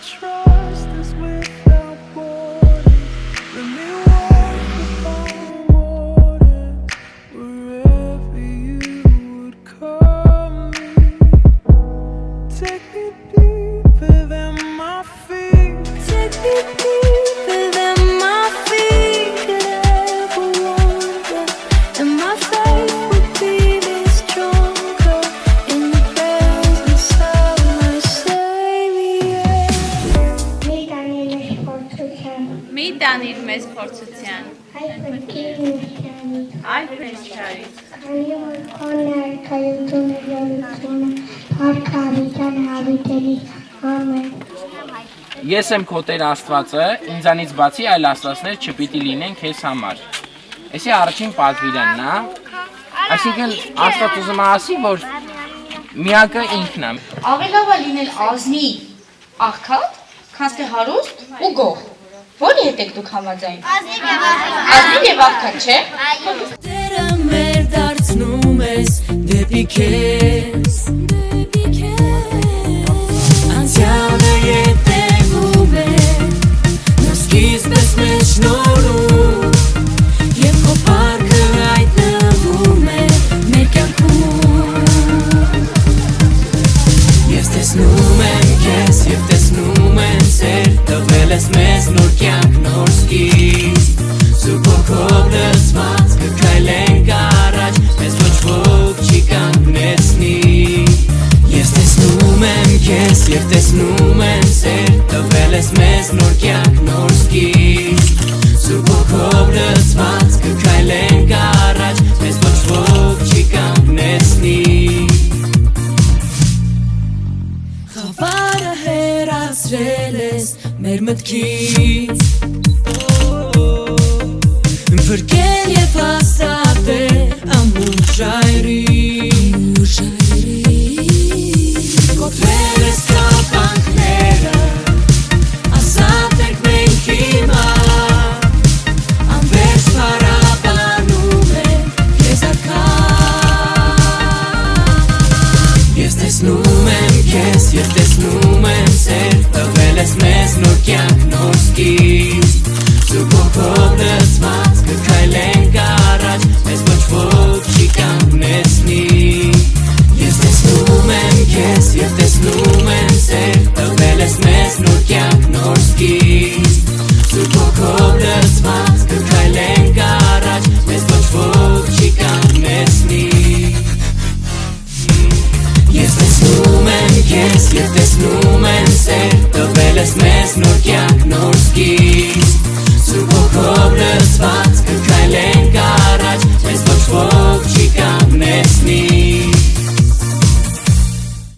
trust is without borders. Let me walk upon waters wherever you would call me. Take me deeper than my feet. Take me deeper than my feet could ever wander, and my faith would be made stronger in the presence of my Savior. Մի տանիր մեզ փորձության։ Այ փրկչարի։ Քանի որ քո ներկայությունը յոլությունը հարկավիտան հավիտենի ամեն։ Ես եմ քո Տեր Աստվածը, ինձանից բացի այլ աստվածներ չպիտի լինեն քեզ համար։ Էսի առաջին պատվիրն է, այսինքն Աստված ուզում է ասի, որ միակը ինքն է։ Ավելի լավ է լինել ազնի աղքատ, քան թե հարուստ ու գող։ Որի հետ եք դուք համաձայն։ Ազնիվ եւ աղքատ, չէ։ Տերը մեր դարձնում ես դեպի քեզ, անցյալը ետևում է, նոր սկիզբ ես մեզ շնորհում, և քո փառքը հայտնվում է մեր կյանքում։ Ես տեսնում եմ քեզ, և տեսնում եմ սեր, տվել ես մեզ նոր կյանք, նոր սկիզբ, Սուրբ Հոգով լցված կքայլենք առաջ, մեզ ոչ ոք չի կանգնեցնի։ Ես տեսնում եմ քեզ, և տեսնում եմ սեր, տվել ես մեզ նոր կյանք, նոր սկիզբ, Սուրբ Հոգով լցված կքայլենք առաջ, մեզ ոչ ոք չի կանգնեցնի։ Խավարը հեռացրել ես մեր մտքից, Փրկել և հաստատել ամուր ժայռին, Կոտրել ես կապանքները, ազատ ենք մենք հիմա, Անվերջ փառաբանում ենք քեզ արքա։ Ես տեսնում եմ քեզ, և տեսնում եմ սեր, տվել ես մեզ նոր կյանք, նոր սկիզբ, Սուրբ Հոգով լցված կքայլենք առաջ, մեզ ոչ ոք չի կանգնեցնի։ Ես տեսնում եմ քեզ, և տեսնում եմ սեր, տվել ես մեզ նոր կյանք, նոր սկիզբ, Սուրբ Հոգով լցված կքայլենք առաջ, մեզ ոչ ոք չի կանգնեցնի։ Ես տեսնում եմ քեզ, և տեսնում եմ սեր, տվել ես մեզ նոր կյանք, նոր սկիզբ,